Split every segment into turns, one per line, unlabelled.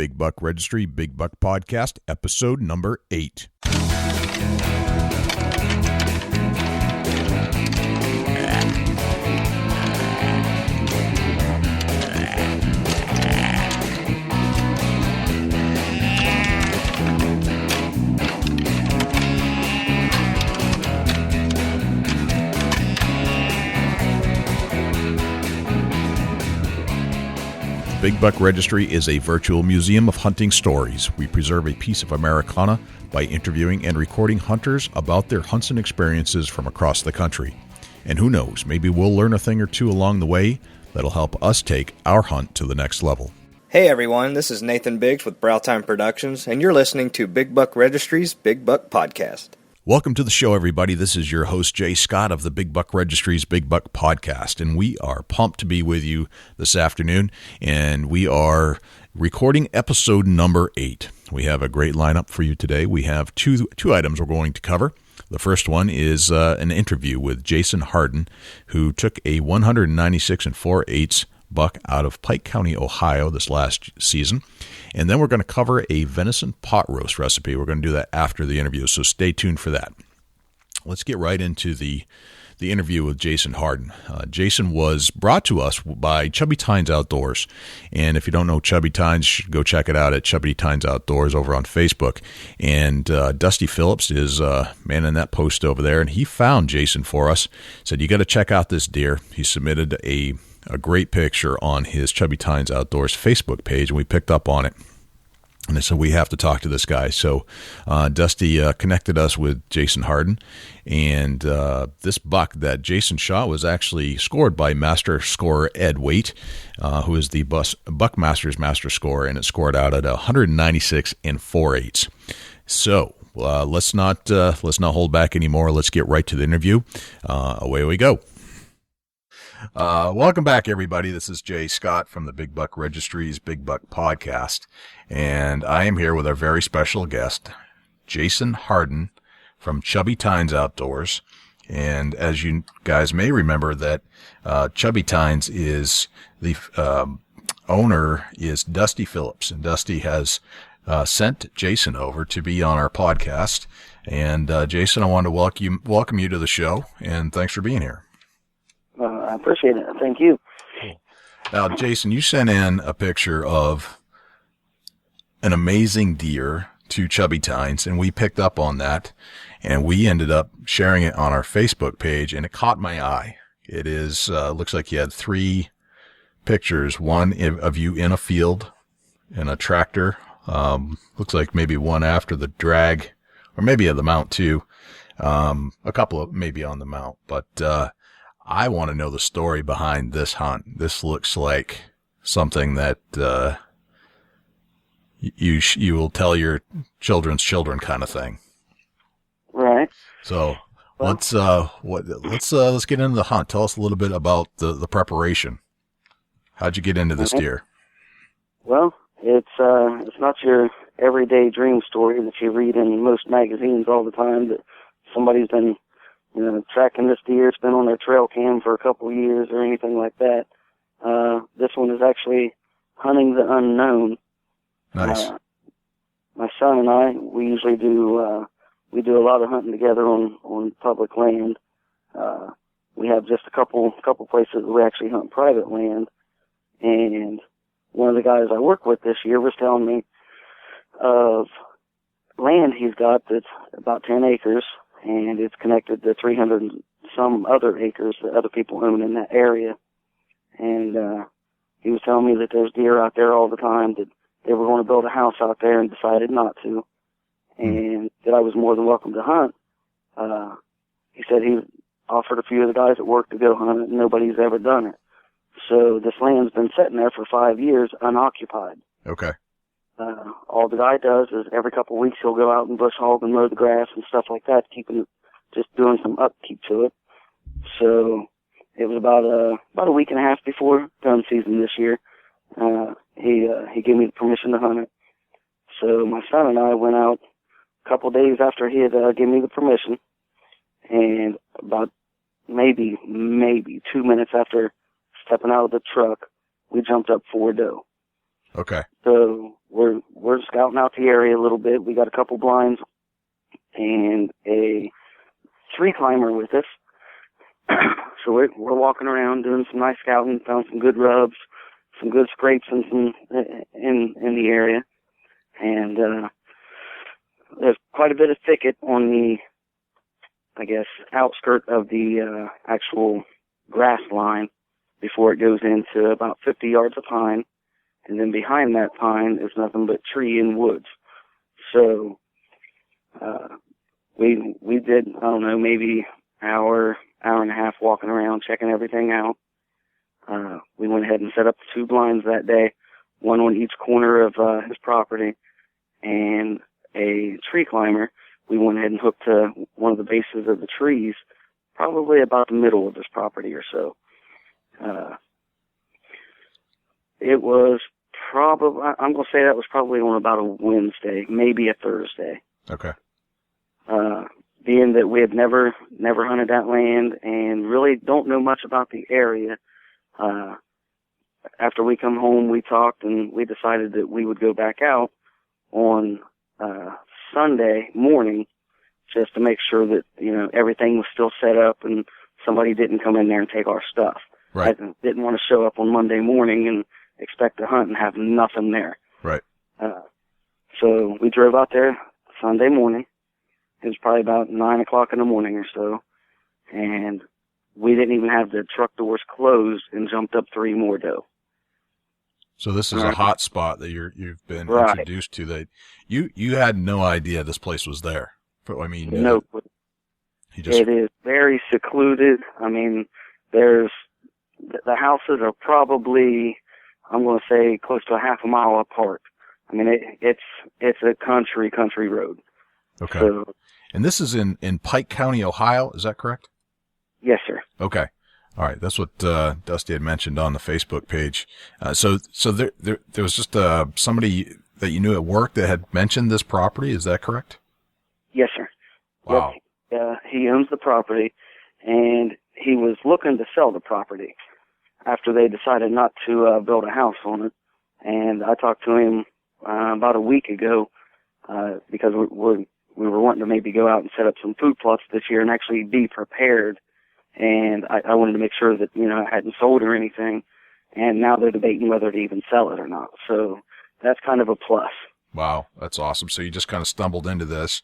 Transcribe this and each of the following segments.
Big Buck Registry, Big Buck Podcast, episode number 8. Big Buck Registry is a virtual museum of hunting stories. We preserve a piece of Americana by interviewing and recording hunters about their hunts and experiences from across the country. And who knows, maybe we'll learn a thing or two along the way that'll help us take our hunt to the next level.
Hey everyone, this is Nathan Biggs with Browtime Productions, and you're listening to Big Buck Registry's Big Buck Podcast.
Welcome to the show, everybody. This is your host, Jay Scott of the Big Buck Registry's Big Buck Podcast, and we are pumped to be with you this afternoon, and we are recording episode number 8. We have a great lineup for you today. We have two items we're going to cover. The first one is an interview with Jason Hardin, who took a 196 4/8 buck out of Pike County, Ohio this last season. And then we're going to cover a venison pot roast recipe. We're going to do that after the interview, so stay tuned for that. Let's get right into the interview with Jason Hardin. Jason was brought to us by Chubby Tines Outdoors. And if you don't know Chubby Tines, you should go check it out at Chubby Tines Outdoors over on Facebook. And Dusty Phillips is manning that post over there, and he found Jason for us. Said, you got to check out this deer. He submitted a great picture on his Chubby Tines Outdoors Facebook page, and we picked up on it. And so we have to talk to this guy. So Dusty connected us with Jason Hardin, and this buck that Jason shot was actually scored by master scorer Ed Waite, who is the Buckmaster's master scorer, and it scored out at 196 4/8. So let's not hold back anymore. Let's get right to the interview. Away we go. Welcome back, everybody. This is Jay Scott from the Big Buck Registry's Big Buck Podcast, and I am here with our very special guest, Jason Hardin from Chubby Tines Outdoors. And as you guys may remember, that Chubby Tines is the owner is Dusty Phillips, and Dusty has sent Jason over to be on our podcast. And Jason, I want to welcome you to the show, and thanks for being here.
I appreciate it. Thank you.
Cool. Now, Jason, you sent in a picture of an amazing deer to Chubby Tines, and we picked up on that, and we ended up sharing it on our Facebook page, and it caught my eye. It is looks like you had 3 pictures, one of you in a field in a tractor. Looks like maybe one after the drag, or maybe at the mount too. A couple of maybe on the mount, but I want to know the story behind this hunt. This looks like something that you will tell your children's children, kind of thing.
Right.
So let's get into the hunt. Tell us a little bit about the preparation. How'd you get into this deer? Well,
it's not your everyday dream story that you read in most magazines all the time, that somebody's been tracking this deer. It's been on their trail cam for a couple of years or anything like that. This one is actually hunting the unknown.
Nice.
My son and I, we usually do a lot of hunting together on public land. We have just a couple places that we actually hunt private land. And one of the guys I work with this year was telling me of land he's got that's about 10 acres. And it's connected to 300 and some other acres that other people own in that area. And he was telling me that there's deer out there all the time, that they were going to build a house out there and decided not to, and that I was more than welcome to hunt. He said he offered a few of the guys at work to go hunt it, and nobody's ever done it. So this land's been sitting there for 5 years unoccupied.
Okay.
All the guy does is every couple of weeks he'll go out and bush hog and mow the grass and stuff like that, just doing some upkeep to it. So it was about a week and a half before gun season this year. He gave me the permission to hunt it. So my son and I went out a couple of days after he had given me the permission, and about maybe 2 minutes after stepping out of the truck, we jumped up for doe.
Okay.
So we're scouting out the area a little bit. We got a couple blinds and a tree climber with us. So we're walking around doing some nice scouting, found some good rubs, some good scrapes in the area. And there's quite a bit of thicket on the, I guess, outskirt of the actual grass line before it goes into about 50 yards of pine. And then behind that pine is nothing but tree and woods. So we did, I don't know, maybe hour and a half walking around, checking everything out. We went ahead and set up 2 blinds that day, one on each corner of his property, and a tree climber. We went ahead and hooked to one of the bases of the trees, probably about the middle of his property or so. It was probably, I'm going to say that was probably on about a Wednesday, maybe a Thursday.
Okay.
Being that we had never hunted that land and really don't know much about the area, after we come home, we talked and we decided that we would go back out on Sunday morning just to make sure that, everything was still set up and somebody didn't come in there and take our stuff.
Right.
I didn't want to show up on Monday morning and expect to hunt and have nothing there.
Right.
So we drove out there Sunday morning. It was probably about 9 o'clock in the morning or so. And we didn't even have the truck doors closed and jumped up 3 more doe.
So this is a hot spot that you've been
Right.
introduced to. That you had no idea this place was there. I mean,
No. It is very secluded. I mean, the houses are probably, I'm going to say, close to a half a mile apart. I mean, it's a country road.
Okay.
So,
and this is in Pike County, Ohio. Is that correct?
Yes, sir.
Okay. All right. That's what Dusty had mentioned on the Facebook page. So there was just somebody that you knew at work that had mentioned this property. Is that correct?
Yes, sir.
Wow.
Yep. He owns the property, and he was looking to sell the property after they decided not to build a house on it. And I talked to him about a week ago because we were wanting to maybe go out and set up some food plots this year and actually be prepared. And I wanted to make sure that, I hadn't sold or anything. And now they're debating whether to even sell it or not. So that's kind of a plus.
Wow. That's awesome. So you just kind of stumbled into this.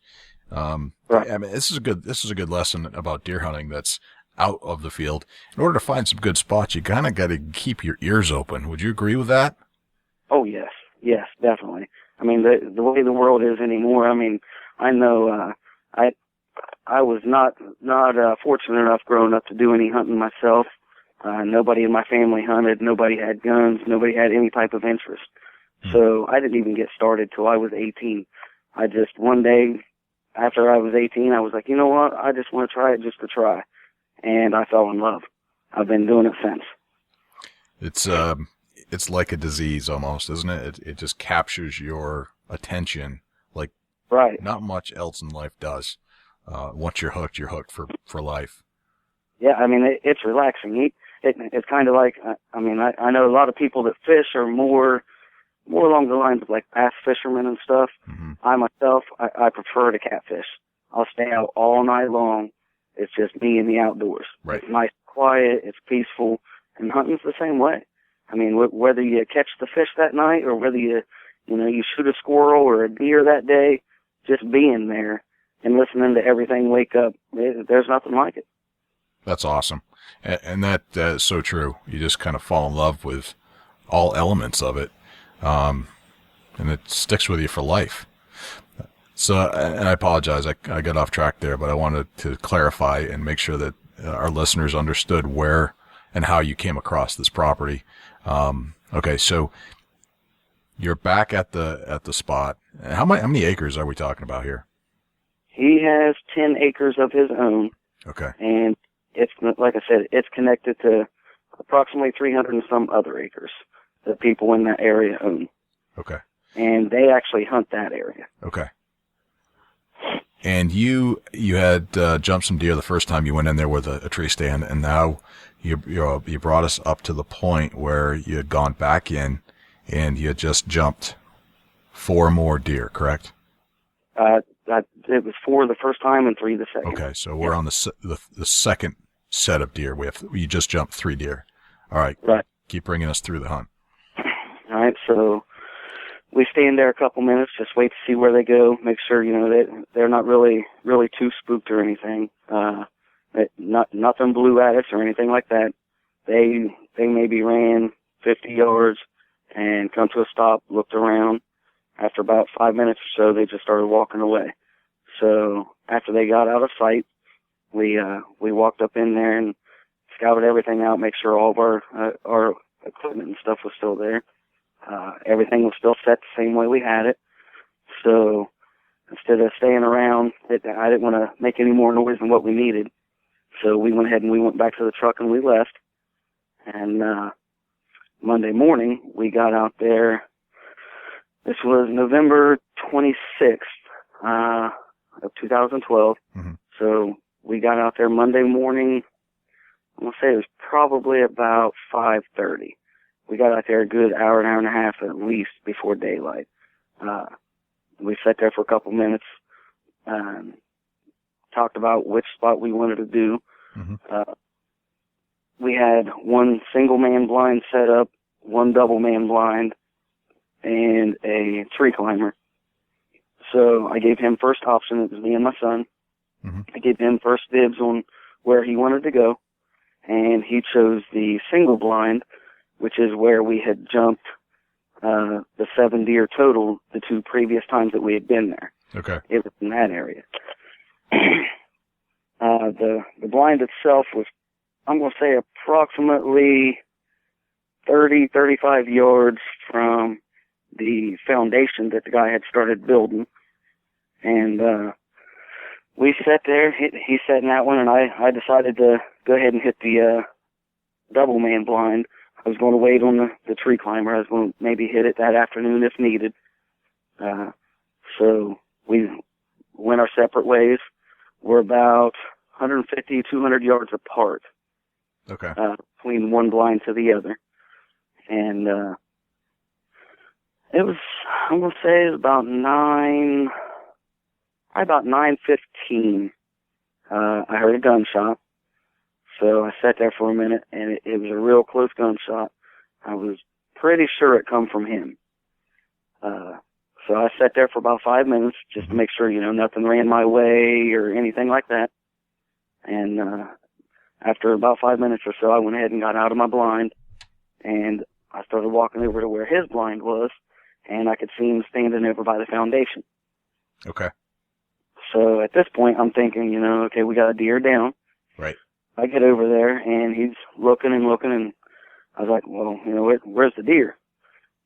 Right.
I mean, this is a good lesson about deer hunting that's out of the field. In order to find some good spots, you kind of got to keep your ears open. Would you agree with that?
Oh, yes. Yes, definitely. I mean, the way the world is anymore, I mean, I know, I was not fortunate enough growing up to do any hunting myself. Nobody in my family hunted. Nobody had guns. Nobody had any type of interest. So I didn't even get started till I was 18. I just, one day after I was 18, I was like, you know what? I just want to try it just to try. And I fell in love. I've been doing it since.
It's like a disease almost, isn't it? It just captures your attention like
right.
Not much else in life does. Once you're hooked for life. Yeah,
I mean, it's relaxing. It's kind of like, I mean, I know a lot of people that fish are more along the lines of like bass fishermen and stuff.
Mm-hmm.
I myself, I prefer to catfish. I'll stay out all night long. It's just me in the outdoors.
Right.
It's nice, quiet, it's peaceful, and hunting's the same way. I mean, whether you catch the fish that night or whether you shoot a squirrel or a deer that day, just being there and listening to everything wake up, there's nothing like it.
That's awesome. And that is so true. You just kind of fall in love with all elements of it. And it sticks with you for life. So, and I apologize, I got off track there, but I wanted to clarify and make sure that our listeners understood where and how you came across this property. Okay, so you're back at the spot. How many acres are we talking about here?
He has 10 acres of his own.
Okay.
And it's, like I said, it's connected to approximately 300 and some other acres that people in that area own.
Okay.
And they actually hunt that area.
Okay. And you had jumped some deer the first time you went in there with a tree stand, and now you brought us up to the point where you had gone back in and you had just jumped 4 more deer, correct?
It was 4 the first time and 3 the second.
Okay, so we're on the second set of deer. You just jumped 3 deer. All right.
Right.
Keep bringing us through the hunt.
All right, so we stand there a couple minutes, just wait to see where they go, make sure, that they're not really too spooked or anything. That nothing blew at us or anything like that. They maybe ran 50 yards and come to a stop, looked around. After about 5 minutes or so, they just started walking away. So after they got out of sight, we walked up in there and scouted everything out, make sure all of our equipment and stuff was still there. Everything was still set the same way we had it. So instead of staying around, I didn't want to make any more noise than what we needed. So we went ahead and we went back to the truck and we left. And Monday morning, we got out there. This was November 26th of 2012. Mm-hmm. So we got out there Monday morning. I'm going to say it was probably about 5:30. We got out there a good hour and a half at least before daylight. We sat there for a couple minutes, talked about which spot we wanted to do. Mm-hmm. We had one single man blind set up, one double man blind, and a tree climber. So I gave him first option. It was me and my son. Mm-hmm. I gave him first dibs on where he wanted to go, and he chose the single blind, which is where we had jumped the 7 deer total the 2 previous times that we had been there.
Okay.
It was in that area. The blind itself was, I'm going to say, approximately 35 yards from the foundation that the guy had started building. And we sat there. He sat in that one, and I decided to go ahead and hit the double man blind. I was going to wait on the tree climber. I was going to maybe hit it that afternoon if needed. So we went our separate ways. We're about 150, 200 yards apart.
Okay.
Between one blind to the other. And it was, I'm going to say it was about 9:15. I heard a gunshot. So I sat there for a minute, and it was a real close gunshot. I was pretty sure it come from him. So I sat there for about 5 minutes just to make sure, nothing ran my way or anything like that. And after about 5 minutes or so, I went ahead and got out of my blind, and I started walking over to where his blind was, and I could see him standing over by the foundation.
Okay.
So at this point, I'm thinking, okay, we got a deer down.
Right.
I get over there, and he's looking, and I was like, well, where's the deer?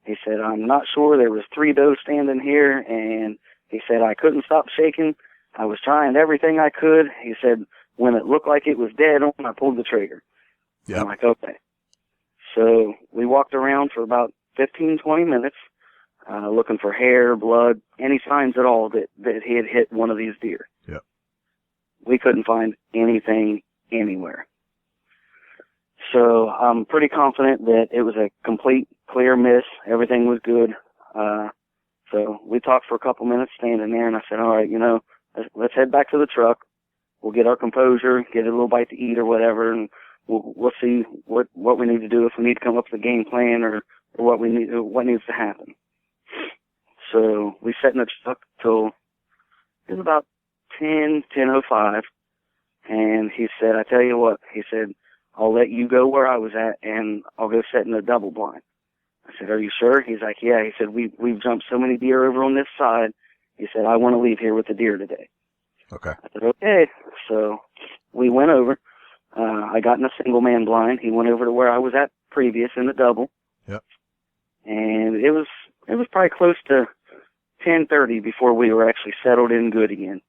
He said, I'm not sure. There was 3 does standing here, and he said, I couldn't stop shaking. I was trying everything I could. He said, when it looked like it was dead on, I pulled the trigger. Yeah. I'm like, okay. So we walked around for about 15, 20 minutes, looking for hair, blood, any signs at all that he had hit one of these deer.
Yeah.
We couldn't find anything anywhere. So I'm pretty confident that it was a complete clear miss. Everything was good. So we talked for a couple minutes standing there, and I said, all right, let's head back to the truck. We'll get our composure, get a little bite to eat or whatever, and we'll see what we need to do, if we need to come up with a game plan or what needs to happen. So we sat in the truck till it was about 10:05. And he said, I tell you what, he said, I'll let you go where I was at, and I'll go sit in the double blind. I said, are you sure? He's like, yeah. He said, we've jumped so many deer over on this side. He said, I want to leave here with the deer today.
Okay.
I said, okay. So we went over. I got in a single man blind. He went over to where I was at previous in the double.
Yep. And
it was probably close to 10:30 before we were actually settled in good again.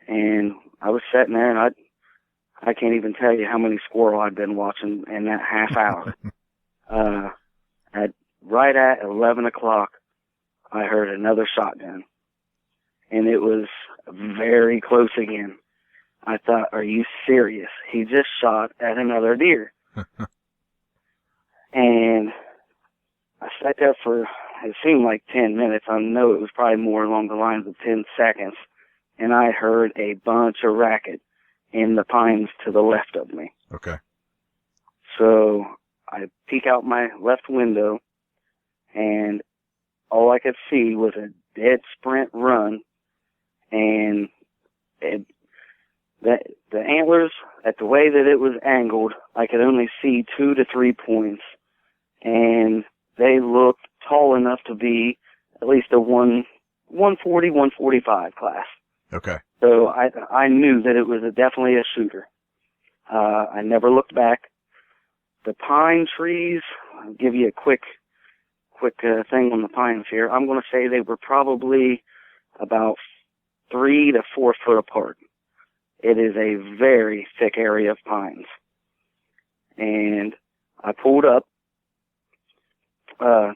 And I was sitting there, and I can't even tell you how many squirrel I'd been watching in that half hour. Right at 11 o'clock, I heard another shotgun, and it was very close again. I thought, are you serious? He just shot at another deer. And I sat there for it seemed like 10 minutes. I know it was probably more along the lines of 10 seconds. And I heard a bunch of racket in the pines to the left of me.
Okay.
So I peek out my left window, and all I could see was a dead sprint run, and the antlers, at the way that it was angled, I could only see 2 to 3 points, and they looked tall enough to be at least a 140, 145 class.
Okay.
So I knew that it was definitely a shooter. I never looked back. The pine trees, I'll give you a quick thing on the pines here. I'm going to say they were probably about 3 to 4 foot apart. It is a very thick area of pines. And I pulled up,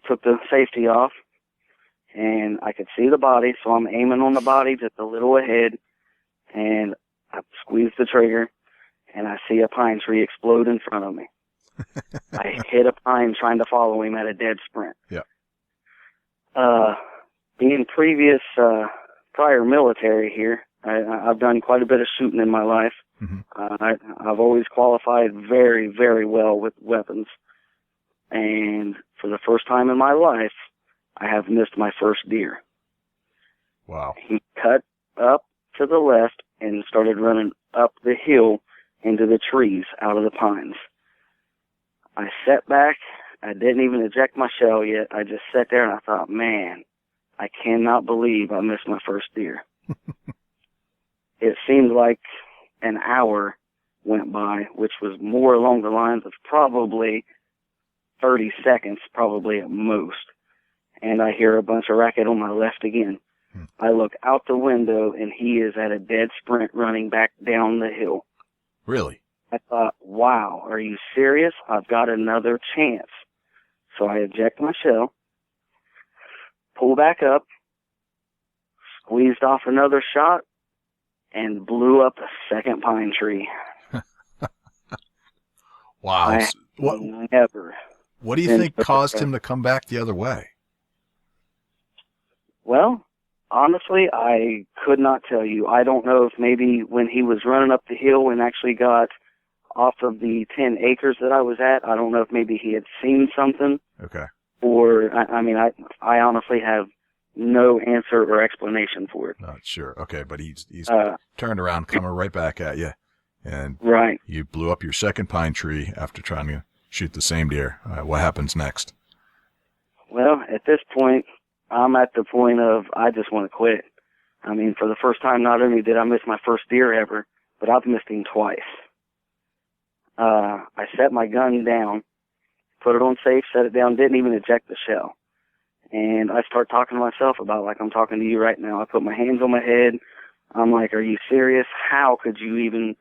took the safety off, and I could see the body, so I'm aiming on the body just a little ahead, and I squeeze the trigger, and I see a pine tree explode in front of me. I hit a pine trying to follow him at a dead sprint.
Yeah.
Being prior military here, I've done quite a bit of shooting in my life.
Mm-hmm.
I've always qualified very, very well with weapons. And for the first time in my life, I have missed my first deer.
Wow.
He cut up to the left and started running up the hill into the trees out of the pines. I sat back. I didn't even eject my shell yet. I just sat there and I thought, man, I cannot believe I missed my first deer. It seemed like an hour went by, which was more along the lines of probably 30 seconds, probably at most. And I hear a bunch of racket on my left again. I look out the window, and he is at a dead sprint running back down the hill.
Really?
I thought, wow, are you serious? I've got another chance. So I eject my shell, pull back up, squeezed off another shot, and blew up a second pine tree.
Wow. What do you think caused him to come back the other way?
Well, honestly, I could not tell you. I don't know if maybe when he was running up the hill and actually got off of the 10 acres that I was at, I don't know if maybe he had seen something.
Okay.
Or, I honestly have no answer or explanation for it.
Not sure. Okay, but he's turned around, coming right back at you. And
right.
You blew up your second pine tree after trying to shoot the same deer. What happens next?
Well, at this point, I'm at the point of I just want to quit. I mean, for the first time, not only did I miss my first deer ever, but I've missed him twice. I set my gun down, put it on safe, set it down, didn't even eject the shell. And I start talking to myself about like I'm talking to you right now. I put my hands on my head. I'm like, are you serious? How could you even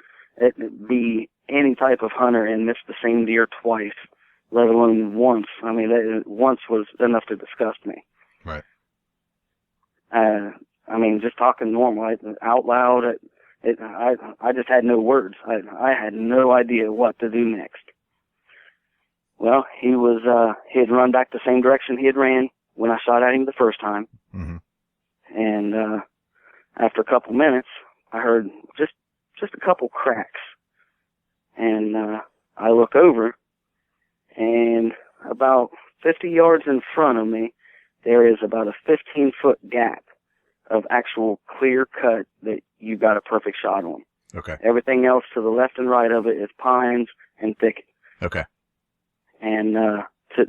be any type of hunter and miss the same deer twice, let alone once? I mean, once was enough to disgust me.
Right.
I mean, just talking normal, out loud, I just had no words. I had no idea what to do next. Well, he had run back the same direction he had ran when I shot at him the first time.
Mm-hmm.
And after a couple minutes, I heard just a couple cracks. And I look over, and about 50 yards in front of me, there is about a 15-foot gap of actual clear cut that you got a perfect shot on.
Okay.
Everything else to the left and right of it is pines and thicket.
Okay.
And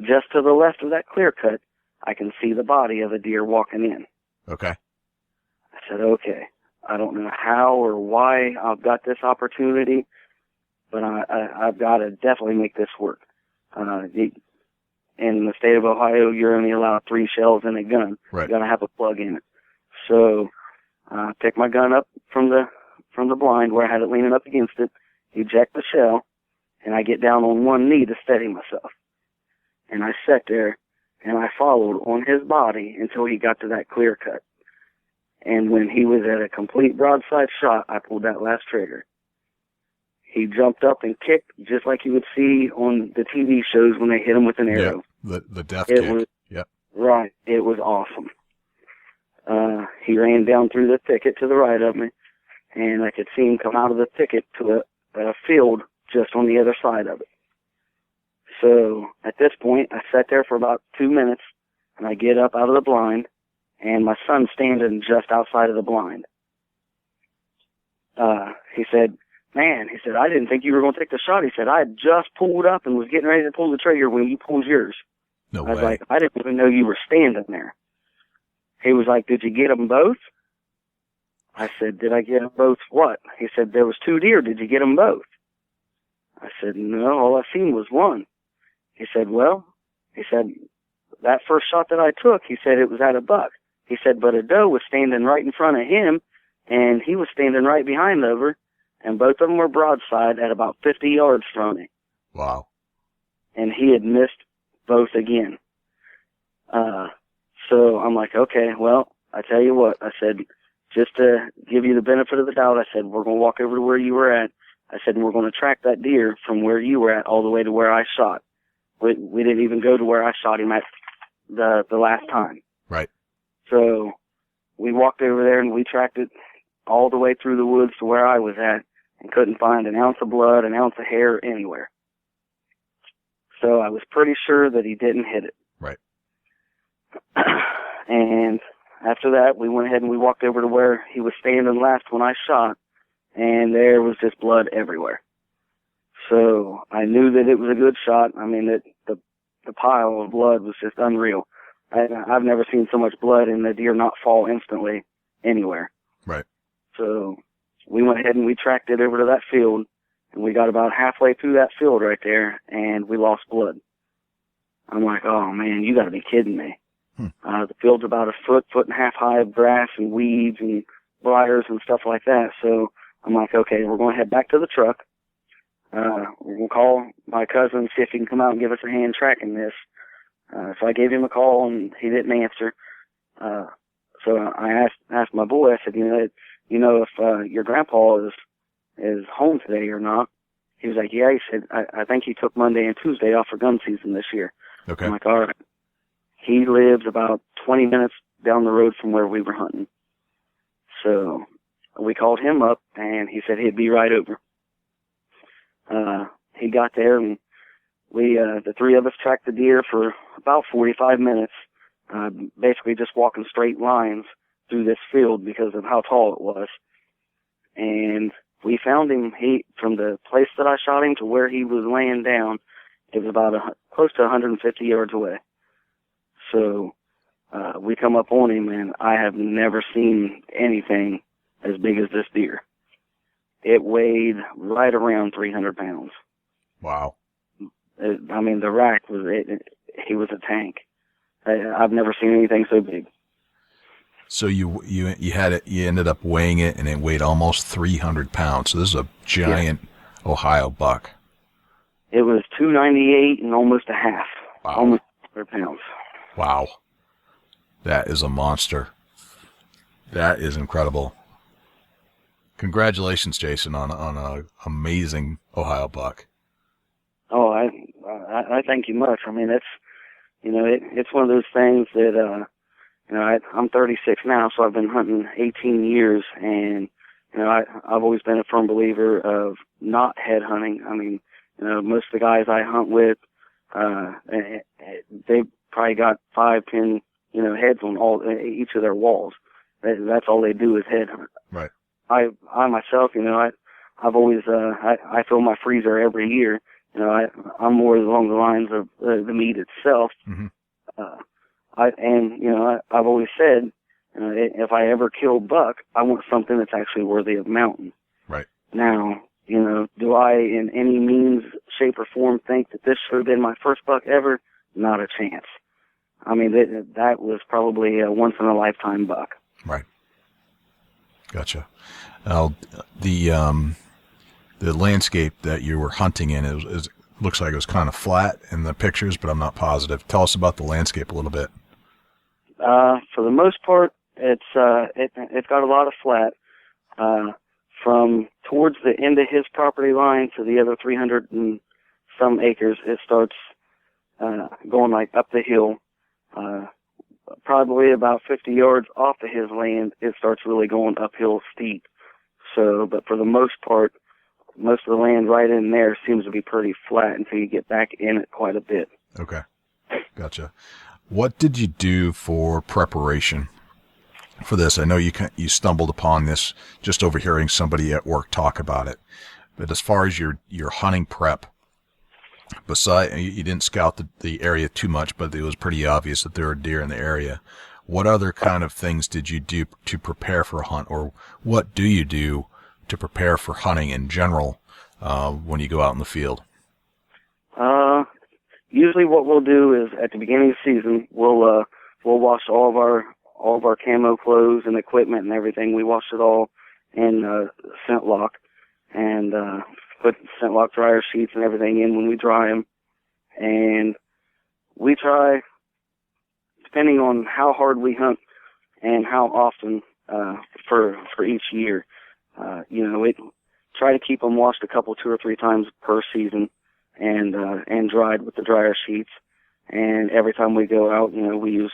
just to the left of that clear cut, I can see the body of a deer walking in.
Okay.
I said, okay, I don't know how or why I've got this opportunity, but I've got to definitely make this work. In the state of Ohio, you're only allowed 3 shells in a gun.
Right.
You got to have a plug in it. So I pick my gun up from the blind where I had it leaning up against it, eject the shell, and I get down on one knee to steady myself. And I sat there, and I followed on his body until he got to that clear cut. And when he was at a complete broadside shot, I pulled that last trigger. He jumped up and kicked just like you would see on the TV shows when they hit him with an arrow.
Yeah, the death kick.
Was,
yep.
Right. It was awesome. He ran down through the thicket to the right of me, and I could see him come out of the thicket to a field just on the other side of it. So at this point, I sat there for about 2 minutes, and I get up out of the blind, and my son's standing just outside of the blind. He said, "Man," he said, "I didn't think you were going to take the shot." He said, "I had just pulled up and was getting ready to pull the trigger when you pulled yours."
No
I was
way.
like, "I didn't even know you were standing there." He was like, "Did you get them both?" I said, "Did I get them both what?" He said, "There was 2 deer. Did you get them both?" I said, "No, all I seen was one." He said, "Well," he said, "that first shot that I took," he said, "it was at a buck." He said, "But a doe was standing right in front of him, and he was standing right behind over, and both of them were broadside at about 50 yards from me."
Wow.
And he had missed both again. So I'm like, "Okay, well, I tell you what," I said, "just to give you the benefit of the doubt," I said, "we're going to walk over to where you were at." I said, "and we're going to track that deer from where you were at all the way to where I shot." We didn't even go to where I shot him at the last time.
Right.
So we walked over there and we tracked it all the way through the woods to where I was at and couldn't find an ounce of blood, an ounce of hair anywhere. So I was pretty sure that he didn't hit it.
Right.
And after that, we went ahead and we walked over to where he was standing last when I shot, and there was just blood everywhere. So I knew that it was a good shot. I mean, the pile of blood was just unreal. I've never seen so much blood and the deer not fall instantly anywhere.
Right.
So we went ahead and we tracked it over to that field, and we got about halfway through that field right there, and we lost blood. I'm like, "Oh, man, you got to be kidding me." The field's about a foot and a half high of grass and weeds and briars and stuff like that. So I'm like, "Okay, we're going to head back to the truck. We're going to call my cousin and see if he can come out and give us a hand tracking this." So I gave him a call, and he didn't answer. So I asked my boy, I said, you know if your grandpa is home today or not?" He was like, "Yeah." He said, I think he took Monday and Tuesday off for gun season this year."
Okay.
I'm like, "All right." He lives about 20 minutes down the road from where we were hunting. So we called him up, and he said he'd be right over. He got there, and we, the 3 of us tracked the deer for about 45 minutes, basically just walking straight lines through this field because of how tall it was. And we found him, from the place that I shot him to where he was laying down, it was about close to 150 yards away. So we come up on him, and I have never seen anything as big as this deer. It weighed right around 300 pounds.
Wow.
I mean, the rack he was a tank. I've never seen anything so big.
So you ended up weighing it, and it weighed almost 300 pounds. So this is a giant Ohio buck.
It was 298 and almost a half.
Wow.
Almost 100 pounds.
Wow. That is a monster. That is incredible. Congratulations, Jason, on a amazing Ohio buck.
Oh, I thank you much. I mean, it's one of those things that, I'm 36 now, so I've been hunting 18 years, and, I've always been a firm believer of not head hunting. I mean, most of the guys I hunt with, they probably got 5, 10, heads on each of their walls. That's all they do is head hunt.
Right.
I myself, I've always, I fill my freezer every year. I'm more along the lines of the meat itself.
Mm-hmm.
I've always said, if I ever kill buck, I want something that's actually worthy of mountain.
Right.
Now, do I in any means, shape, or form think that this should have been my first buck ever? Not a chance. I mean, that was probably a once-in-a-lifetime buck.
Right. Gotcha. Now, the landscape that you were hunting in is looks like it was kind of flat in the pictures, but I'm not positive. Tell us about the landscape a little bit.
For the most part, it's got a lot of flat. From towards the end of his property line to the other 300 and some acres, it starts going like up the hill. probably about 50 yards off of his land, it starts really going uphill steep. So, but for the most part, most of the land right in there seems to be pretty flat until you get back in it quite a bit.
Okay. Gotcha. What did you do for preparation for this? I know you stumbled upon this just overhearing somebody at work talk about it. But as far as your hunting prep, you didn't scout the area too much, but it was pretty obvious that there were deer in the area. What other kind of things did you do to prepare for a hunt, or what do you do to prepare for hunting in general when you go out in the field?
Usually what we'll do is at the beginning of the season, we'll wash all of our camo clothes and equipment and everything. We wash it all in scent lock and put scent lock dryer sheets and everything in when we dry them. And we try, depending on how hard we hunt and how often for each year, try to keep them washed two or three times per season and dried with the dryer sheets. And every time we go out, we use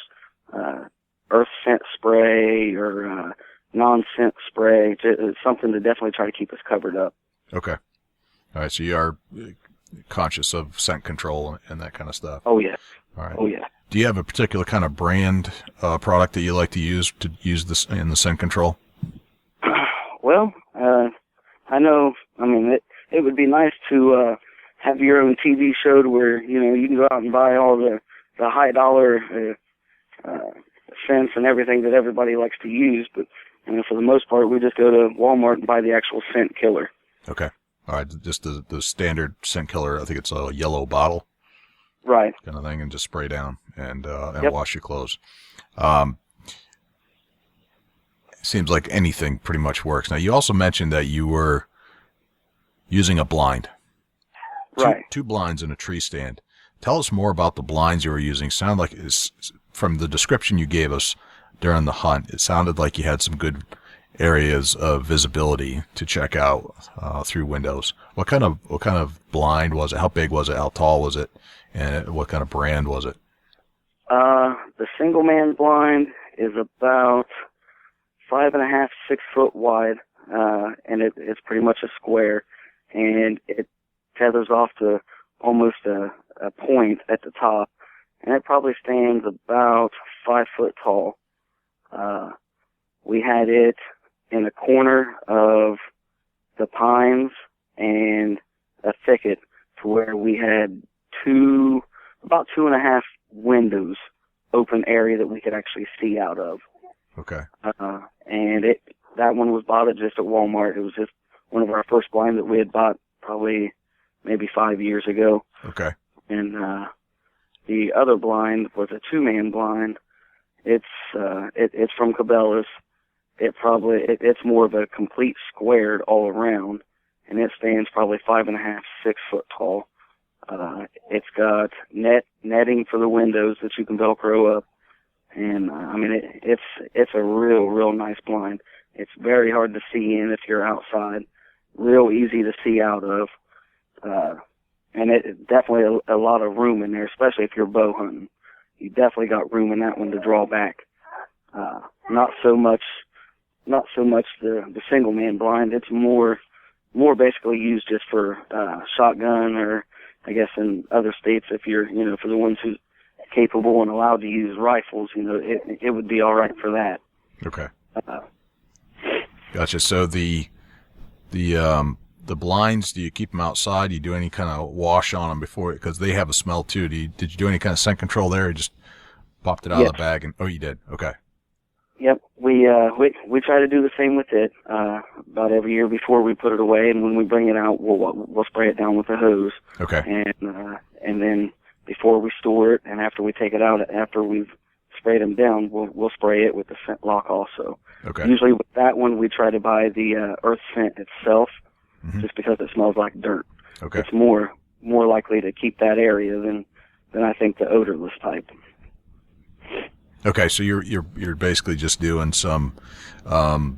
earth scent spray or non-scent spray, something to definitely try to keep us covered up.
Okay. All right, so you are conscious of scent control and that kind of stuff.
Oh, yeah.
All right.
Oh, yeah.
Do you have a particular kind of brand product that you like to use this in the scent control?
Well, I know, it would be nice to have your own TV show to where, you can go out and buy all the high dollar scents and everything that everybody likes to use, but for the most part, we just go to Walmart and buy the actual scent killer.
Okay. All right, just the standard scent killer. I think it's a yellow bottle.
Right.
Kind of thing, and just spray down and
Yep.
wash your clothes. Seems like anything pretty much works. Now, you also mentioned that you were using a blind.
Right.
Two blinds in a tree stand. Tell us more about the blinds you were using. Sound like from the description you gave us during the hunt, it sounded like you had some good areas of visibility to check out through windows. What kind of blind was it? How big was it? How tall was it? And what kind of brand was it?
The single man blind is about 5.5, 6 foot wide, and it's pretty much a square, and it tethers off to almost a point at the top, and it probably stands about 5 foot tall. We had it in a corner of the pines and a thicket to where we had about 2.5 windows, open area that we could actually see out of.
Okay.
And that one was bought just at Walmart. It was just one of our first blinds that we had bought probably maybe 5 years ago.
Okay.
And the other blind was a 2-man blind. It's from Cabela's. It's more of a complete squared all around, and it stands probably 5.5, 6 foot tall. It's got netting for the windows that you can Velcro up, and it's a real nice blind. It's very hard to see in if you're outside, real easy to see out of, and it definitely a lot of room in there, especially if you're bow hunting. You definitely got room in that one to draw back. Not so much the single man blind. It's more basically used just for shotgun, or I guess in other states, if you're for the ones who's capable and allowed to use rifles, it would be all right for that.
Okay. Gotcha. So the blinds, do you keep them outside? Do you do any kind of wash on them before, because they have a smell too? Did you do any kind of scent control there, or just popped it out of the bag? Oh, you did. Okay.
Yep, we try to do the same with it about every year before we put it away, and when we bring it out, we'll spray it down with a hose.
Okay.
And then before we store it, and after we take it out, after we've sprayed them down, we'll spray it with the scent lock also. Okay. Usually with that one, we try to buy the earth scent itself, just because it smells like dirt.
Okay.
It's more likely to keep that area than I think the odorless type.
Okay, so you're basically just doing some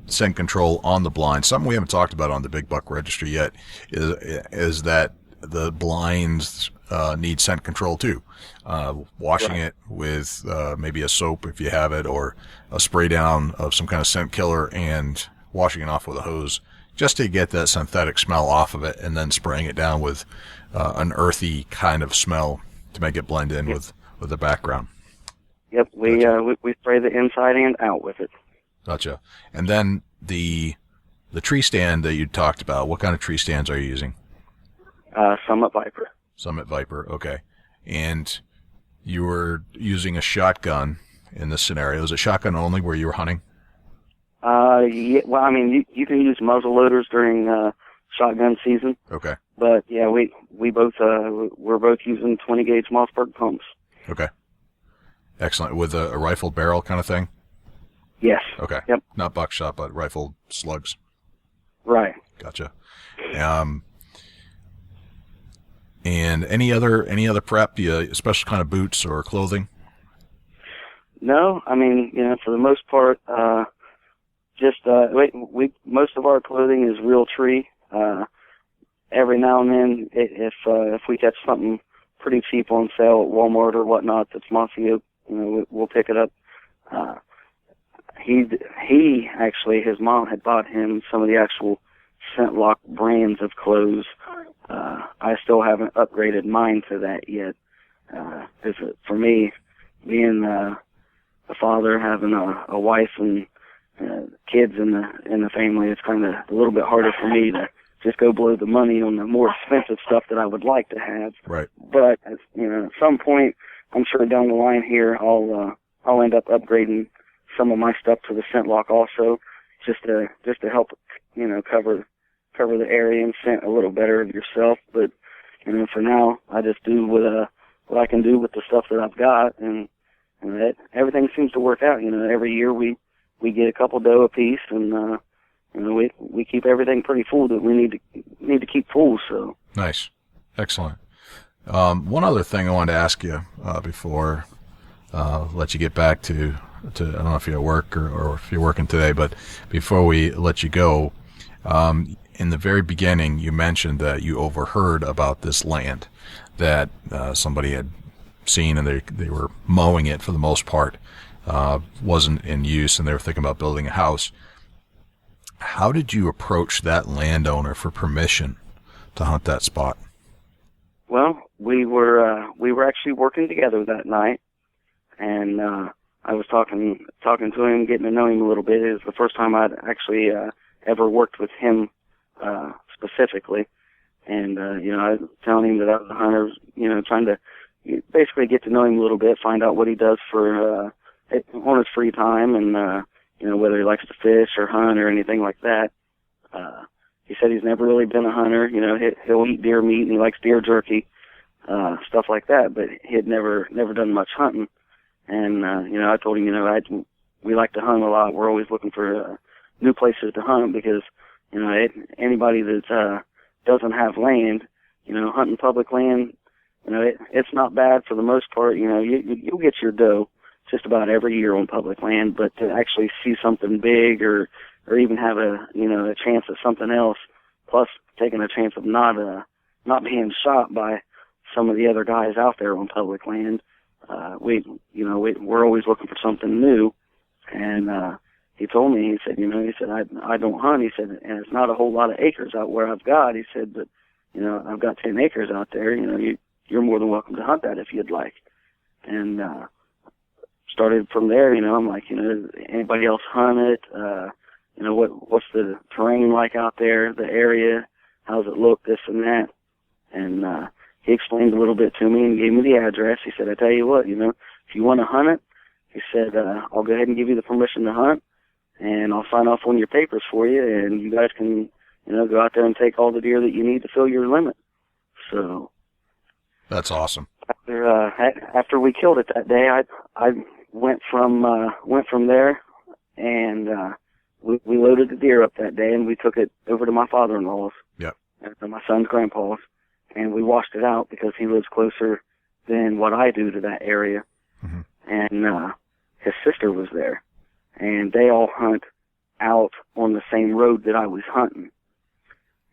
scent control on the blind. Something we haven't talked about on the Big Buck Registry yet is that the blinds need scent control too. Washing
Right.
it with maybe a soap if you have it, or a spray down of some kind of scent killer, and washing it off with a hose just to get that synthetic smell off of it, and then spraying it down with an earthy kind of smell to make it blend in with the background.
Yep,
Gotcha.
we spray the inside and out with it.
Gotcha. And then the tree stand that you talked about, what kind of tree stands are you using?
Summit Viper.
Summit Viper, okay. And you were using a shotgun in this scenario. Is it shotgun only where you were hunting?
Yeah, well, I mean, you can use muzzle loaders during shotgun season,
Okay.
but yeah, we both we're both using 20 gauge Mossberg pumps.
Okay. Excellent. With a rifled barrel kind of thing?
Yes.
Okay.
Yep.
Not buckshot, but rifled slugs.
Right.
Gotcha. And any other prep, special kind of boots or clothing?
No, I mean, for the most part, just most of our clothing is real tree. Every now and then, if we catch something pretty cheap on sale at Walmart or whatnot that's mossy oak, we'll pick it up. He actually, his mom had bought him some of the actual scent lock brands of clothes. I still haven't upgraded mine to that yet. For me, being a father, having a wife and kids in the family, it's kind of a little bit harder for me to just go blow the money on the more expensive stuff that I would like to have.
Right.
But at some point, I'm sure down the line here, I'll end up upgrading some of my stuff to the scent lock also, just to help cover the area and scent a little better of yourself. But for now, I just do what I can do with the stuff that I've got, and everything seems to work out. Every year we get a couple doe apiece, and we keep everything pretty full that we need to keep full. So
Nice. Excellent. One other thing I wanted to ask you before let you get back to I don't know if you're at work or if you're working today, but before we let you go, in the very beginning you mentioned that you overheard about this land that somebody had seen, and they were mowing it for the most part, wasn't in use, and they were thinking about building a house. How did you approach that landowner for permission to hunt that spot?
Well, we were actually working together that night, and I was talking to him, getting to know him a little bit. It was the first time I'd actually ever worked with him specifically, and I was telling him that I was a hunter, trying to basically get to know him a little bit, find out what he does for on his free time, and whether he likes to fish or hunt or anything like that. He said he's never really been a hunter. He'll eat deer meat and he likes deer jerky, stuff like that, but he had never done much hunting. And I told him, we like to hunt a lot. We're always looking for new places to hunt because anybody that doesn't have land, hunting public land, it's not bad for the most part. You'll get your doe just about every year on public land, but to actually see something big or even have a chance at something else, plus taking a chance of not being shot by some of the other guys out there on public land, we're always looking for something new. And he told me, he said I don't hunt. He said, and it's not a whole lot of acres out where I've got. He said, but I've got 10 acres out there. You're more than welcome to hunt that if you'd like. And started from there. I'm like, anybody else hunt it? What's the terrain like out there? The area? How's it look? This and that. And he explained a little bit to me and gave me the address. He said, I tell you what, if you want to hunt it, he said, I'll go ahead and give you the permission to hunt, and I'll sign off on your papers for you, and you guys can, go out there and take all the deer that you need to fill your limit. So
That's awesome.
After we killed it that day, I went from there, and we loaded the deer up that day, and we took it over to my father-in-law's.
Yep.
And my son's grandpa's, and we washed it out because he lives closer than what I do to that area.
Mm-hmm.
And his sister was there, and they all hunt out on the same road that I was hunting.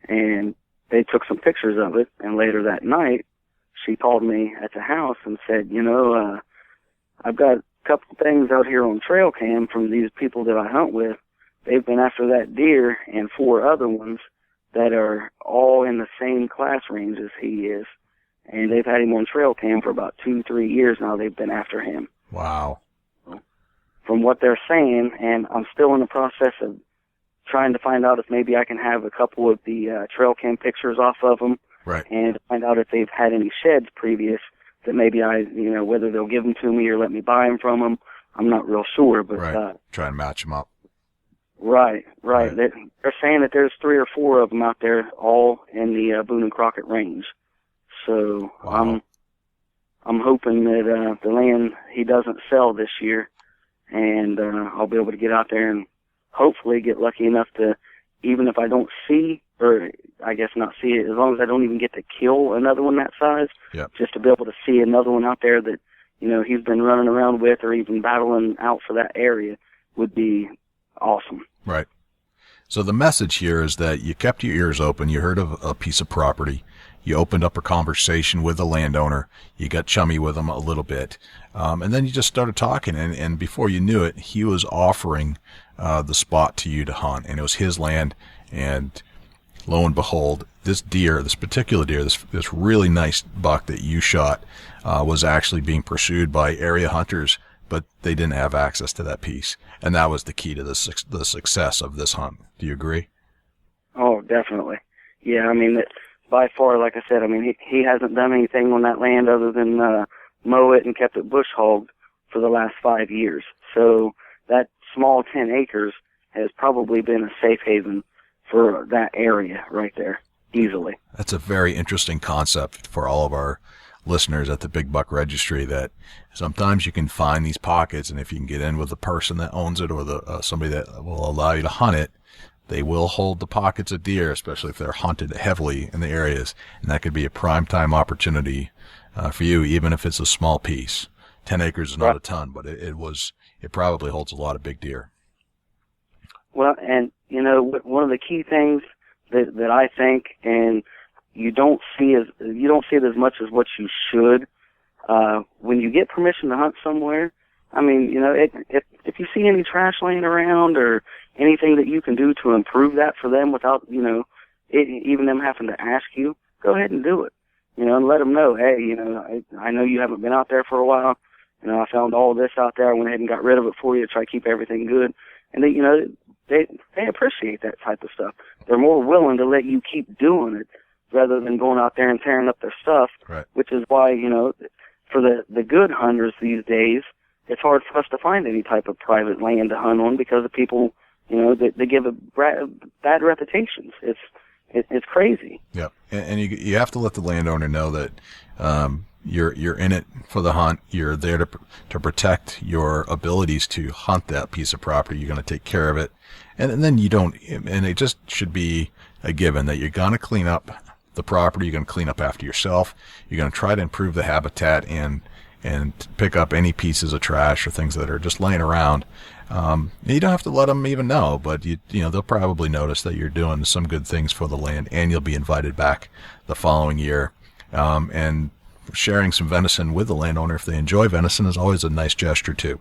And they took some pictures of it, and later that night, she called me at the house and said, I've got a couple things out here on trail cam from these people that I hunt with. They've been after that deer and 4 other ones that are all in the same class range as he is. And they've had him on trail cam for about 2-3 years now. They've been after him.
Wow.
From what they're saying, and I'm still in the process of trying to find out if maybe I can have a couple of the trail cam pictures off of them.
Right.
And find out if they've had any sheds previous that maybe whether they'll give them to me or let me buy them from them. I'm not real sure, but
right. Try and match them up.
Right. They're saying that there's 3 or 4 of them out there, all in the Boone and Crockett range. So
wow.
I'm hoping that the land he doesn't sell this year, and I'll be able to get out there and hopefully get lucky enough to, even if I don't see, or I guess not see it, as long as I don't even get to kill another one that size,
yep.
Just to be able to see another one out there that, he's been running around with or even battling out for that area would be awesome.
Right. So the message here is that you kept your ears open. You heard of a piece of property. You opened up a conversation with the landowner. You got chummy with him a little bit. And then you just started talking. And before you knew it, he was offering the spot to you to hunt. And it was his land. And lo and behold, this particular deer, this really nice buck that you shot, was actually being pursued by area hunters, but they didn't have access to that piece. And that was the key to the success of this hunt. Do you agree?
Oh, definitely. Yeah, I mean, by far, like I said, I mean, he hasn't done anything on that land other than mow it and kept it bush hogged for the last 5 years. So that small 10 acres has probably been a safe haven for that area right there, easily.
That's a very interesting concept for all of our listeners at the Big Buck Registry, that sometimes you can find these pockets, and if you can get in with the person that owns it or the somebody that will allow you to hunt it, they will hold the pockets of deer, especially if they're hunted heavily in the areas, and that could be a prime time opportunity for you, even if it's a small piece. 10 acres is not a ton, but it probably holds a lot of big deer.
Well, and one of the key things that I think, and you don't see it as much as what you should, when you get permission to hunt somewhere. I mean, if you see any trash laying around or anything that you can do to improve that for them without, even them having to ask you, go ahead and do it. And let them know, hey, I know you haven't been out there for a while. I found all this out there. I went ahead and got rid of it for you to try to keep everything good. And they appreciate that type of stuff. They're more willing to let you keep doing it rather than going out there and tearing up their stuff,
right.
Which is why, for the good hunters these days, it's hard for us to find any type of private land to hunt on because of people, they give bad reputations. It's crazy.
Yep. And you have to let the landowner know that you're in it for the hunt. You're there to protect your abilities to hunt that piece of property. You're going to take care of it. And then and it just should be a given that you're going to clean up the property. You're going to clean up after yourself. You're going to try to improve the habitat and pick up any pieces of trash or things that are just laying around. You don't have to let them even know, but they'll probably notice that you're doing some good things for the land, and you'll be invited back the following year. And sharing some venison with the landowner, if they enjoy venison, is always a nice gesture too.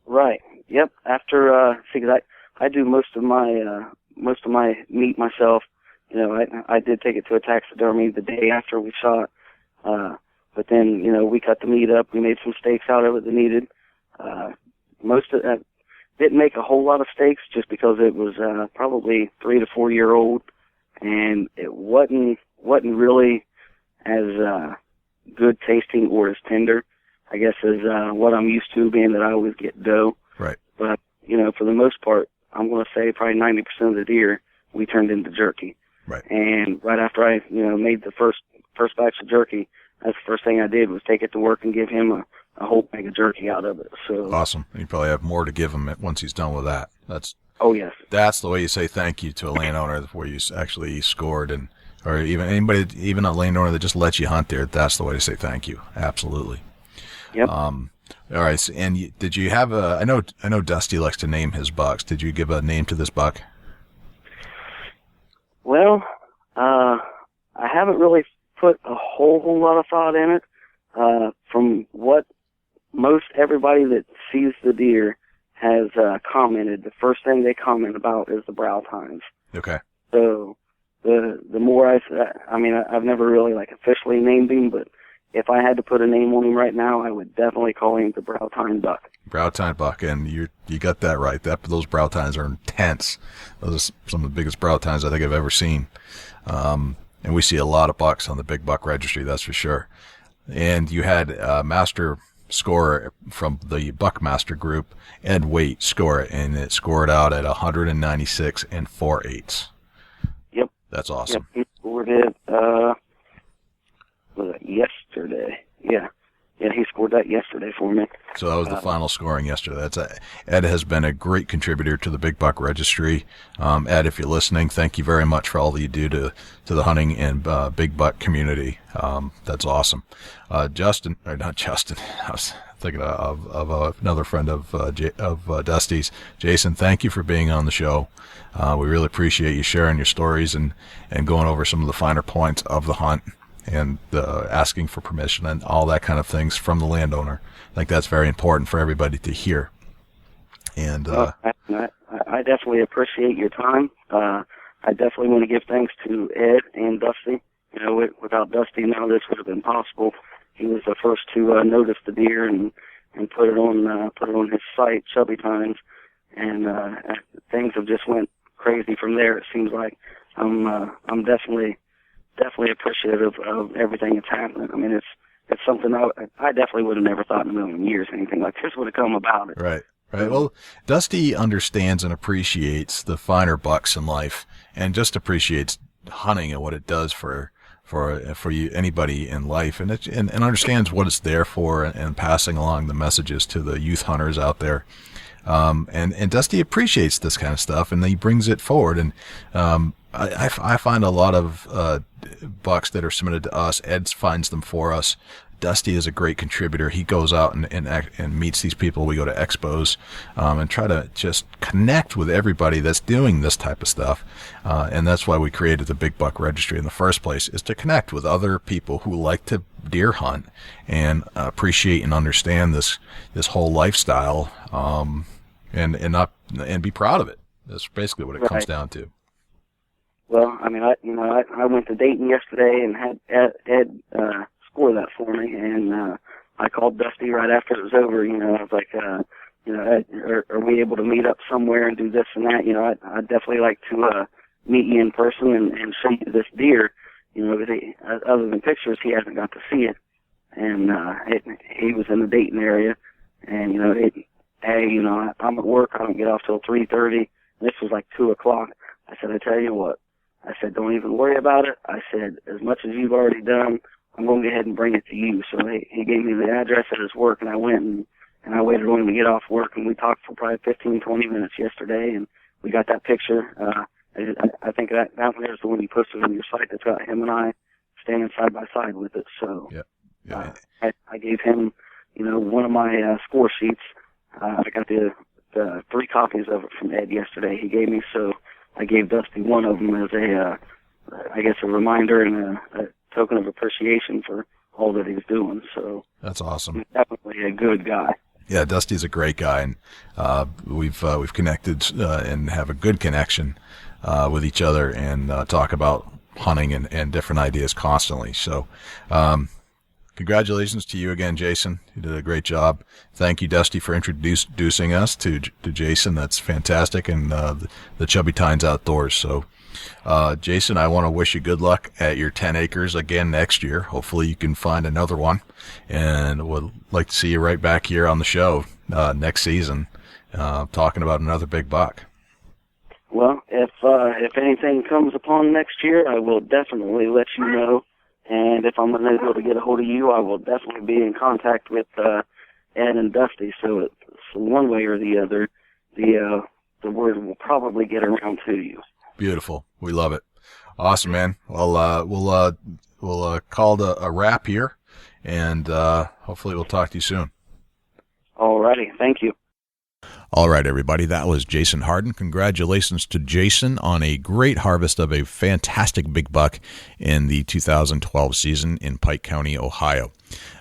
Right. Yep. After, because I do most of my meat myself. I did take it to a taxidermy the day after we shot. But then, we cut the meat up. We made some steaks out of it that needed. Most of that didn't make a whole lot of steaks just because it was probably 3 to 4 year old, and it wasn't really as good tasting or as tender, I guess, as what I'm used to, being that I always get doe.
Right.
But for the most part, I'm going to say probably 90% of the deer we turned into jerky.
Right.
And right after I made the first batch of jerky, that's the first thing I did was take it to work and give him a whole bag of jerky out of it. So
awesome. You probably have more to give him once he's done with that.
Oh yes.
That's the way you say thank you to a landowner, where you actually scored, or even a landowner that just lets you hunt there. That's the way to say thank you. Absolutely.
Yep.
All right. And did you have I know Dusty likes to name his bucks. Did you give a name to this buck?
Well, I haven't really put a whole lot of thought in it. From what most everybody that sees the deer has commented, the first thing they comment about is the brow tines.
Okay.
So the more I've never really like officially named him, but if I had to put a name on him right now, I would definitely call him the brow tine buck.
Brow tine buck, and you got that right. Those brow tines are intense. Those are some of the biggest brow tines I think I've ever seen. And we see a lot of bucks on the Big Buck Registry, that's for sure. And you had master scorer from the Buckmaster group, Ed Waite, score it, and it scored out at 196 and 4/8.
Yep.
That's awesome.
Yep, he scored it, was it yesterday? Yeah. Yeah, he scored that yesterday for me.
So that was the final scoring yesterday. Ed has been a great contributor to the Big Buck Registry. Ed, if you're listening, thank you very much for all that you do to the hunting and big buck community. That's awesome. Not Justin. I was thinking of another friend of Dusty's. Jason, thank you for being on the show. We really appreciate you sharing your stories and going over some of the finer points of the hunt, and asking for permission and all that kind of things from the landowner. I think that's very important for everybody to hear. And
I definitely appreciate your time. I definitely want to give thanks to Ed and Dusty. You know, without Dusty, none of this would have been possible. He was the first to notice the deer and put it on his site, Chubby Times, and things have just went crazy from there. It seems like I'm definitely appreciative of everything that's happening. I mean, it's something I definitely would have never thought in a million years anything like this would have come about.
Right. Well, Dusty understands and appreciates the finer bucks in life, and just appreciates hunting and what it does for you, anybody in life, and understands what it's there for, and passing along the messages to the youth hunters out there. And Dusty appreciates this kind of stuff, and he brings it forward. And I find a lot of bucks that are submitted to us. Ed finds them for us. Dusty is a great contributor. He goes out and meets these people. We go to expos and try to just connect with everybody that's doing this type of stuff. And that's why we created the Big Buck Registry in the first place, is to connect with other people who like to deer hunt and appreciate and understand this whole lifestyle, and be proud of it. That's basically what it comes down to.
Well, I mean, I went to Dayton yesterday and had Ed score that for me, and I called Dusty right after it was over. You know, I was like, Ed, are we able to meet up somewhere and do this and that? You know, I'd definitely like to meet you in person and show you this deer. You know, because other than pictures, he hasn't got to see it. And he was in the Dayton area, and I'm at work. I don't get off till 3:30. This was like 2:00. I said, I tell you what. I said, don't even worry about it. I said, as much as you've already done, I'm going to go ahead and bring it to you. So he gave me the address at his work, and I went and I waited on him to get off work, and we talked for probably 15, 20 minutes yesterday, and we got that picture. I think that one is the one you posted on your site that's got him and I standing side by side with it. So
yeah.
I gave him, one of my score sheets. I got the 3 copies of it from Ed yesterday. He gave me, so I gave Dusty one of them as a reminder and a token of appreciation for all that he's doing. So
that's awesome.
He's definitely a good guy.
Yeah, Dusty's a great guy, and we've connected and have a good connection with each other, and talk about hunting and different ideas constantly. So, congratulations to you again, Jason. You did a great job. Thank you, Dusty, for introducing us to Jason. That's fantastic, and the Chubby Tines Outdoors. So, Jason, I want to wish you good luck at your 10 acres again next year. Hopefully you can find another one, and would like to see you right back here on the show next season, talking about another big buck.
Well, if anything comes upon next year, I will definitely let you know. And if I'm unable to get a hold of you, I will definitely be in contact with Ed and Dusty. So one way or the other, the word will probably get around to you.
Beautiful. We love it. Awesome, man. Well, we'll call it a wrap here, and hopefully we'll talk to you soon.
All righty. Thank you.
All right, everybody, that was Jason Hardin. Congratulations to Jason on a great harvest of a fantastic big buck in the 2012 season in Pike County, Ohio.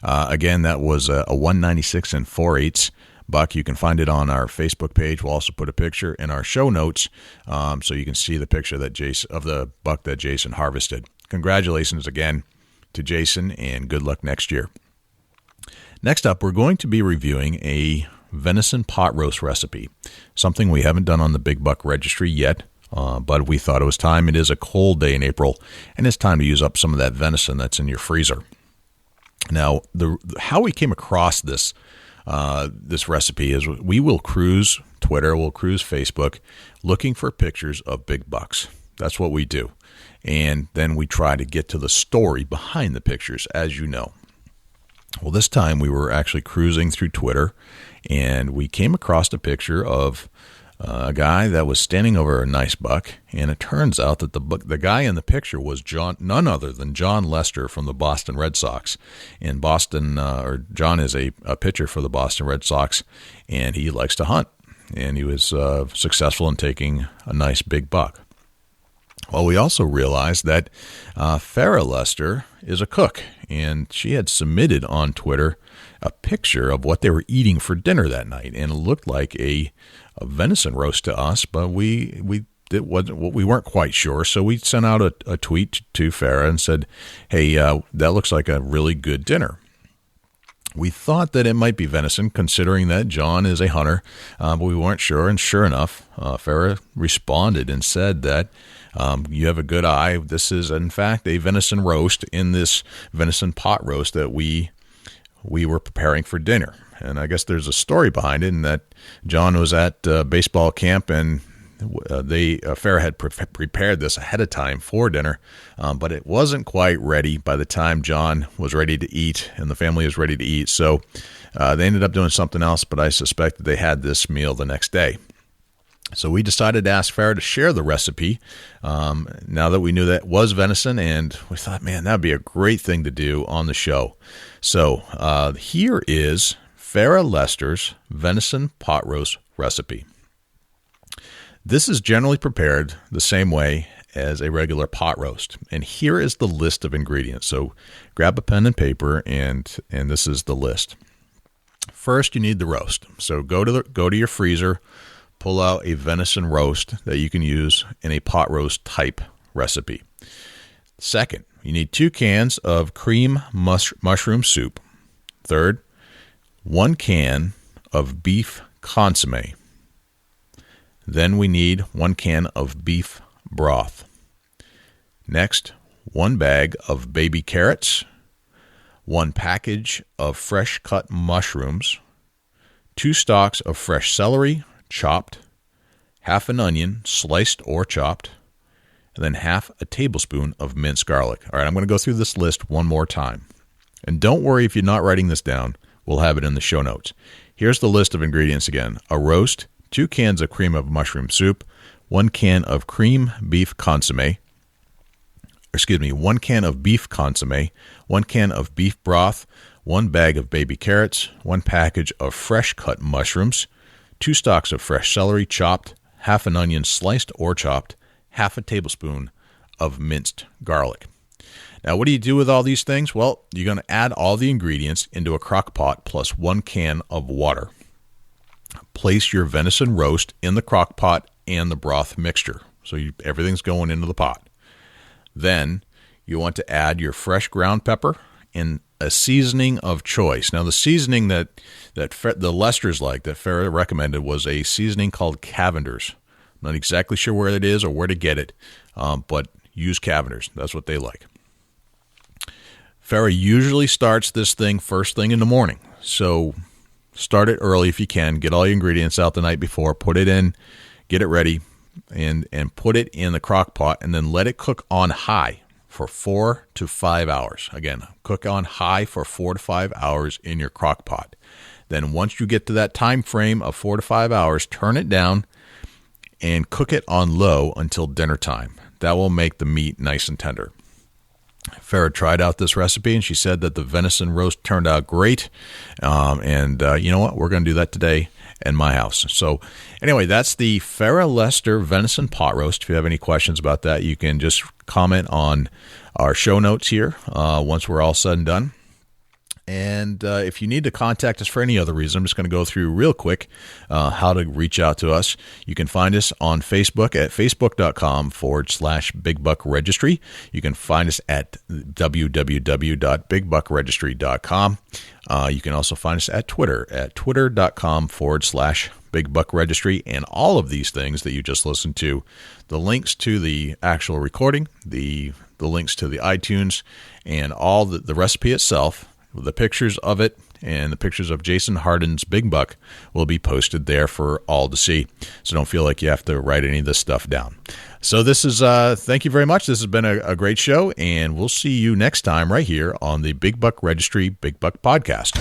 Again, that was a 196 and 4/8 buck. You can find it on our Facebook page. We'll also put a picture in our show notes so you can see the picture of the buck that Jason harvested. Congratulations again to Jason, and good luck next year. Next up, we're going to be reviewing a venison pot roast recipe, something we haven't done on the Big Buck Registry yet, but we thought it was time. It is a cold day in April, and it's time to use up some of that venison that's in your freezer. Now, how we came across this recipe is we will cruise Twitter, we'll cruise Facebook, looking for pictures of big bucks. That's what we do. And then we try to get to the story behind the pictures, as you know. Well, this time we were actually cruising through Twitter, and we came across a picture of a guy that was standing over a nice buck, and it turns out that the guy in the picture was none other than John Lester from the Boston Red Sox. In Boston, John is a pitcher for the Boston Red Sox, and he likes to hunt, and he was successful in taking a nice big buck. Well, we also realized that Farrah Lester is a cook, and she had submitted on Twitter a picture of what they were eating for dinner that night, and it looked like a venison roast to us, but we weren't quite sure, so we sent out a tweet to Farrah and said, "Hey, that looks like a really good dinner." We thought that it might be venison, considering that John is a hunter, but we weren't sure. And sure enough, Farrah responded and said that you have a good eye. This is, in fact, a venison roast in this venison pot roast that we were preparing for dinner. And I guess there's a story behind it, in that John was at baseball camp, and Farrah had prepared this ahead of time for dinner, but it wasn't quite ready by the time John was ready to eat and the family was ready to eat. So they ended up doing something else, but I suspect that they had this meal the next day. So we decided to ask Farrah to share the recipe now that we knew that it was venison, and we thought, man, that'd be a great thing to do on the show. So here is Farrah Lester's venison pot roast recipe. This is generally prepared the same way as a regular pot roast, and here is the list of ingredients. So grab a pen and paper, and this is the list. First, you need the roast. So go to your freezer, pull out a venison roast that you can use in a pot roast type recipe. Second, you need 2 cans of cream mushroom soup. Third, 1 can of beef consommé. Then we need 1 can of beef broth. Next, 1 bag of baby carrots, 1 package of fresh cut mushrooms, 2 stalks of fresh celery, chopped, half an onion, sliced or chopped, and then half a tablespoon of minced garlic. All right, I'm going to go through this list one more time. And don't worry if you're not writing this down. We'll have it in the show notes. Here's the list of ingredients again. A roast, 2 cans of cream of mushroom soup, 1 can of cream beef consommé, 1 can of beef consommé, 1 can of beef broth, 1 bag of baby carrots, 1 package of fresh cut mushrooms, 2 stalks of fresh celery chopped, half an onion sliced or chopped, half a tablespoon of minced garlic. Now, what do you do with all these things? Well, you're going to add all the ingredients into a crock pot plus 1 can of water. Place your venison roast in the crock pot and the broth mixture. So everything's going into the pot. Then you want to add your fresh ground pepper and a seasoning of choice. Now, the seasoning that the Lesters like, that Farrah recommended, was a seasoning called Cavender's. I'm not exactly sure where it is or where to get it, but use Cavender's. That's what they like. Farrah usually starts this thing first thing in the morning. So start it early if you can. Get all your ingredients out the night before. Put it in, get it ready, and put it in the crock pot, and then let it cook on high for 4 to 5 hours. Again, cook on high for 4 to 5 hours in your crock pot. Then once you get to that time frame of 4 to 5 hours, turn it down and cook it on low until dinner time. That will make the meat nice and tender. Farrah tried out this recipe, and she said that the venison roast turned out great. You know what? We're going to do that today and my house. So anyway, that's the Farrah Lester venison pot roast. If you have any questions about that, you can just comment on our show notes here once we're all said and done. And if you need to contact us for any other reason, I'm just going to go through real quick how to reach out to us. You can find us on Facebook at facebook.com/Big Buck Registry. You can find us at www.bigbuckregistry.com. You can also find us at Twitter at twitter.com/Big Buck Registry. And all of these things that you just listened to, the links to the actual recording, the links to the iTunes, and all the recipe itself, the pictures of it, and the pictures of Jason Hardin's Big Buck will be posted there for all to see. So don't feel like you have to write any of this stuff down. So this is, thank you very much. This has been a great show, and we'll see you next time right here on the Big Buck Registry Big Buck Podcast.